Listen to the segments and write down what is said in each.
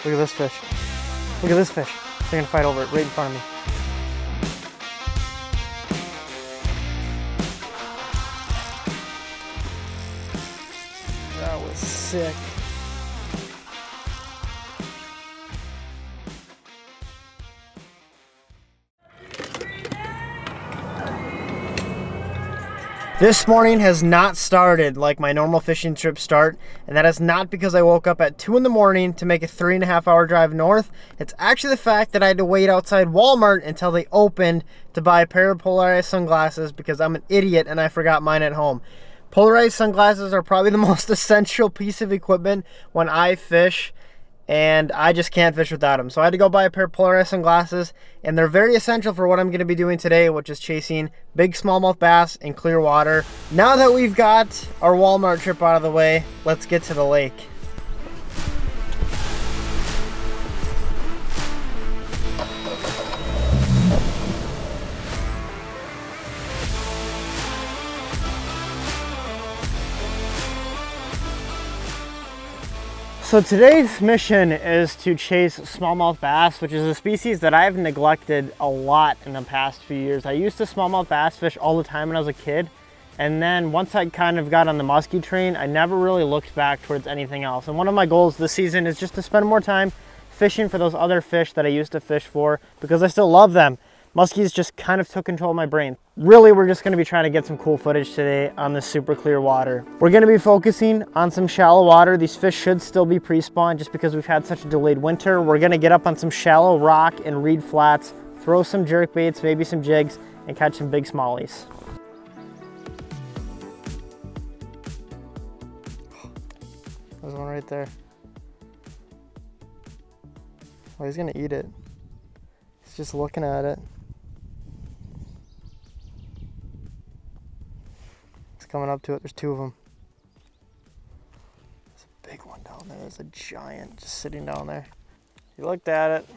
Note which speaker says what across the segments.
Speaker 1: Look at this fish. Look at this fish. They're gonna fight over it right in front of me. That was sick. This morning has not started like my normal fishing trips start, and that is not because I woke up at 2 in the morning to make a 3.5-hour drive north. It's actually the fact that I had to wait outside Walmart until they opened to buy a pair of polarized sunglasses because I'm an idiot and I forgot mine at home. Polarized sunglasses are probably the most essential piece of equipment when I fish, and I just can't fish without them. So I had to go buy a pair of polarized sunglasses, and they're very essential for what I'm going to be doing today, which is chasing big smallmouth bass in clear water. Now that we've got our Walmart trip out of the way, let's get to the lake. So today's mission is to chase smallmouth bass, which is a species that I've neglected a lot in the past few years. I used to smallmouth bass fish all the time when I was a kid, and then once I kind of got on the muskie train, I never really looked back towards anything else. And one of my goals this season is just to spend more time fishing for those other fish that I used to fish for, because I still love them. Muskies just kind of took control of my brain. Really, we're just gonna be trying to get some cool footage today on this super clear water. We're gonna be focusing on some shallow water. These fish should still be pre-spawn just because we've had such a delayed winter. We're gonna get up on some shallow rock and reed flats, throw some jerk baits, maybe some jigs, and catch some big smallies. There's one right there. Oh, he's gonna eat it. He's just looking at it. Coming up to it. There's 2 of them. There's a big one down there. There's a giant just sitting down there. He looked at it.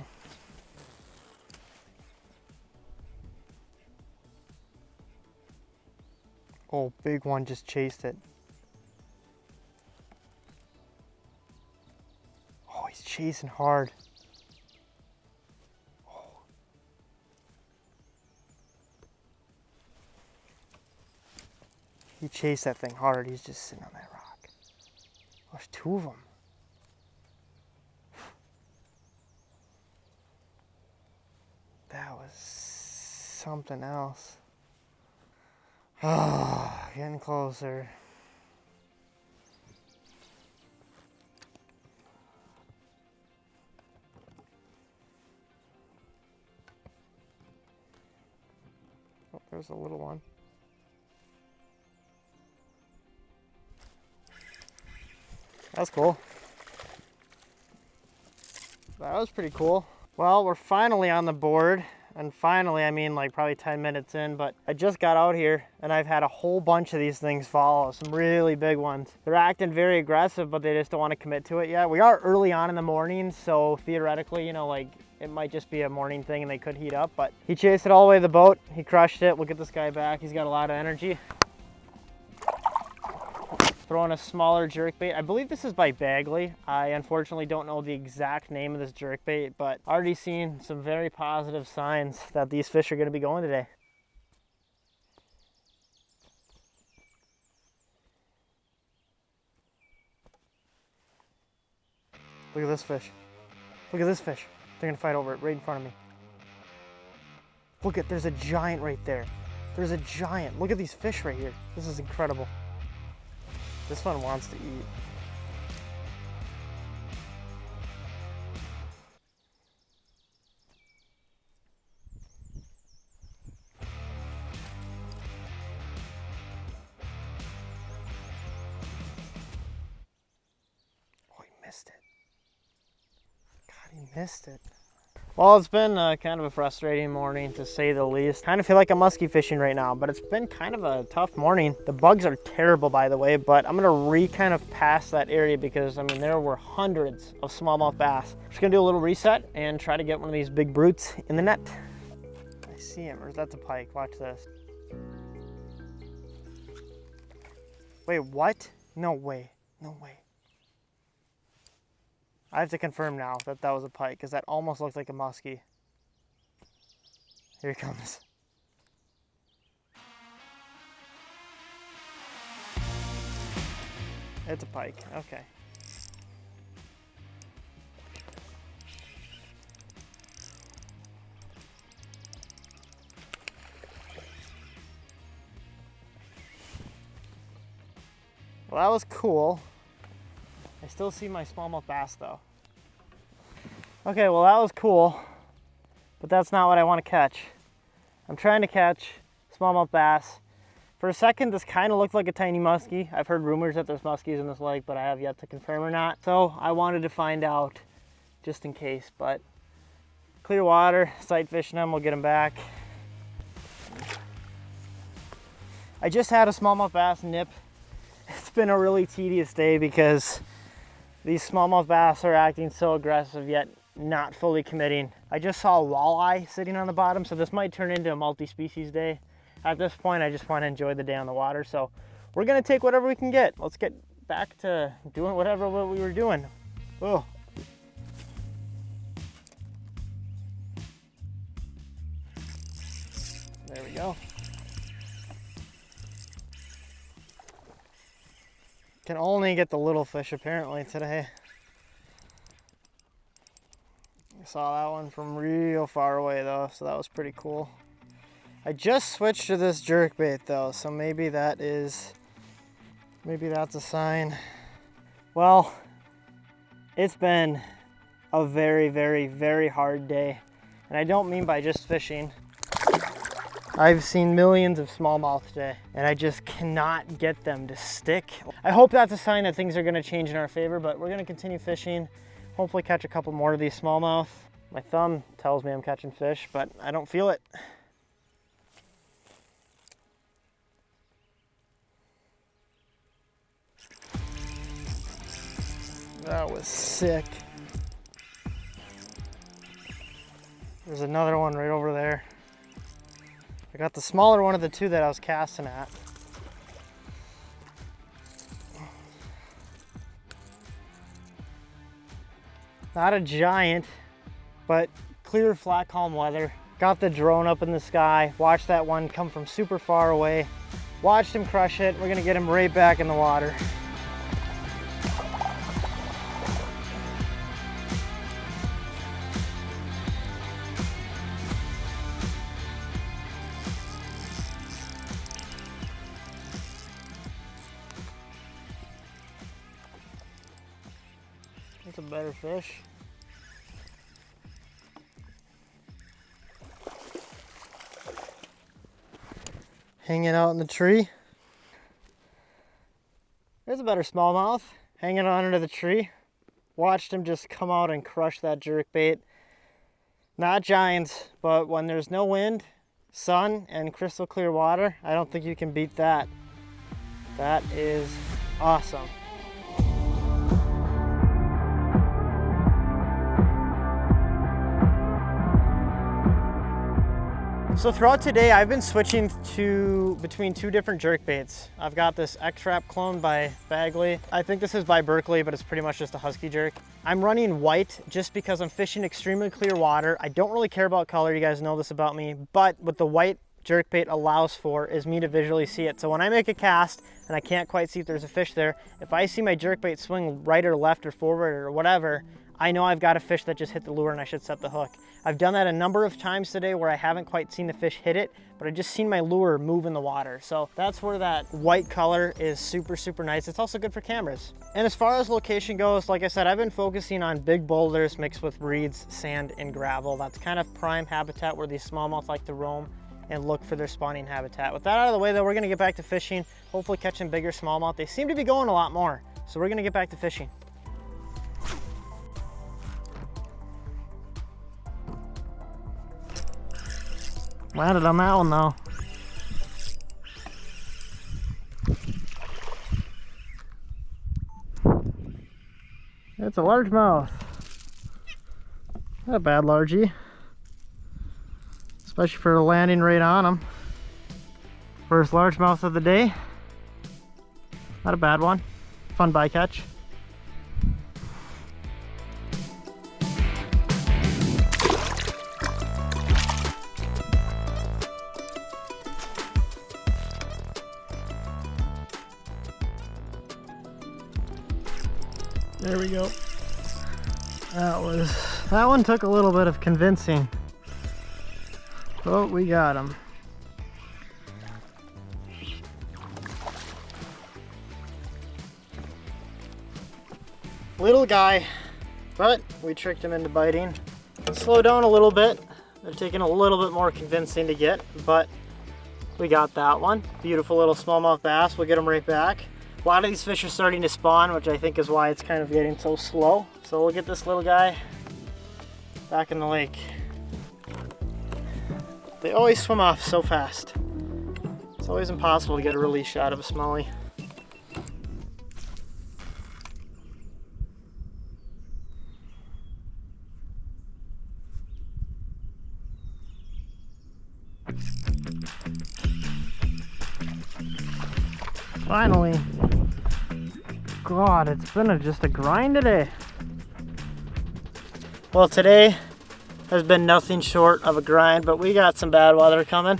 Speaker 1: Oh, big one just chased it. Oh, he's chasing hard. He chased that thing hard. He's just sitting on that rock. Oh, there's 2 of them. That was something else. Oh, getting closer. Oh, there's a little one. That's cool. That was pretty cool. Well, we're finally on the board, and finally, I mean like probably 10 minutes in, but I just got out here and I've had a whole bunch of these things follow, some really big ones. They're acting very aggressive, but they just don't want to commit to it yet. We are early on in the morning, so theoretically, you know, like it might just be a morning thing and they could heat up, but he chased it all the way to the boat. He crushed it. We'll get this guy back. He's got a lot of energy. Throwing a smaller jerkbait. I believe this is by Bagley. I unfortunately don't know the exact name of this jerkbait, but already seen some very positive signs that these fish are going to be going today. Look at this fish. Look at this fish. They're going to fight over it right in front of me. Look at, there's a giant right there. There's a giant. Look at these fish right here. This is incredible. This one wants to eat. Oh, he missed it. God, he missed it. Well, it's been kind of a frustrating morning, to say the least. Kind of feel like I'm muskie fishing right now, but it's been kind of a tough morning. The bugs are terrible, by the way, but I'm gonna kind of pass that area because, I mean, there were hundreds of smallmouth bass. Just gonna do a little reset and try to get one of these big brutes in the net. I see him, or that's a pike. Watch this. Wait, what? No way, no way. I have to confirm now that that was a pike because that almost looked like a muskie. Here he comes. It's a pike, okay. Well, that was cool. I still see my smallmouth bass though. Okay, well that was cool, but that's not what I want to catch. I'm trying to catch smallmouth bass. For a second, this kind of looked like a tiny muskie. I've heard rumors that there's muskies in this lake, but I have yet to confirm or not. So I wanted to find out just in case, but clear water, sight fishing them, we'll get them back. I just had a smallmouth bass nip. It's been a really tedious day because these smallmouth bass are acting so aggressive yet not fully committing. I just saw a walleye sitting on the bottom, so this might turn into a multi-species day. At this point, I just want to enjoy the day on the water, so we're gonna take whatever we can get. Let's get back to doing whatever we were doing. Oh. There we go. Can only get the little fish apparently today. I saw that one from real far away though, so that was pretty cool. I just switched to this jerkbait though, so maybe that's a sign. Well, it's been a very, very, very hard day. And I don't mean by just fishing. I've seen millions of smallmouth today, and I just cannot get them to stick. I hope that's a sign that things are gonna change in our favor, but we're gonna continue fishing, hopefully catch a couple more of these smallmouth. My thumb tells me I'm catching fish, but I don't feel it. That was sick. There's another one right over there. I got the smaller one of the two that I was casting at. Not a giant, but clear, flat, calm weather. Got the drone up in the sky, watched that one come from super far away, watched him crush it. We're gonna get him right back in the water. That's a better fish. Hanging out in the tree. There's a better smallmouth hanging on under the tree. Watched him just come out and crush that jerkbait. Not giants, but when there's no wind, sun, and crystal clear water, I don't think you can beat that. That is awesome. So throughout today, I've been switching between two different jerkbaits. I've got this X-Wrap clone by Bagley. I think this is by Berkeley, but it's pretty much just a husky jerk. I'm running white just because I'm fishing extremely clear water. I don't really care about color, you guys know this about me, but what the white jerkbait allows for is me to visually see it. So when I make a cast and I can't quite see if there's a fish there, if I see my jerkbait swing right or left or forward or whatever, I know I've got a fish that just hit the lure and I should set the hook. I've done that a number of times today where I haven't quite seen the fish hit it, but I just seen my lure move in the water. So that's where that white color is super, super nice. It's also good for cameras. And as far as location goes, like I said, I've been focusing on big boulders mixed with reeds, sand, and gravel. That's kind of prime habitat where these smallmouth like to roam and look for their spawning habitat. With that out of the way though, we're gonna get back to fishing, hopefully catching bigger smallmouth. They seem to be going a lot more, so we're gonna get back to fishing. Landed on that one though. It's a largemouth. Not a bad largie. Especially for landing right on him. First largemouth of the day. Not a bad one. Fun bycatch. There we go. That one took a little bit of convincing. Oh, we got him. Little guy, but we tricked him into biting. Slow down a little bit. They're taking a little bit more convincing to get, but we got that one. Beautiful little smallmouth bass. We'll get them right back. A lot of these fish are starting to spawn, which I think is why it's kind of getting so slow. So we'll get this little guy back in the lake. They always swim off so fast. It's always impossible to get a release shot of a smallie. Finally. God, it's been just a grind today. Well, today has been nothing short of a grind, but we got some bad weather coming,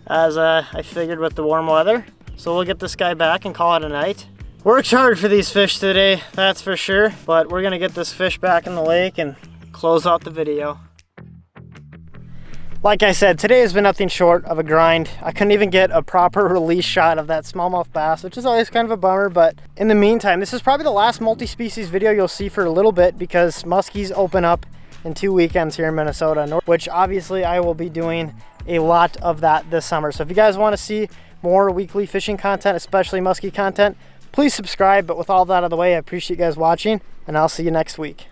Speaker 1: as I figured with the warm weather. So we'll get this guy back and call it a night. Worked hard for these fish today, that's for sure, but we're gonna get this fish back in the lake and close out the video. Like I said, today has been nothing short of a grind. I couldn't even get a proper release shot of that smallmouth bass, which is always kind of a bummer, but in the meantime, this is probably the last multi-species video you'll see for a little bit, because muskies open up in 2 weekends here in Minnesota, which obviously I will be doing a lot of that this summer. So if you guys want to see more weekly fishing content, especially muskie content, please subscribe. But with all that out of the way, I appreciate you guys watching, and I'll see you next week.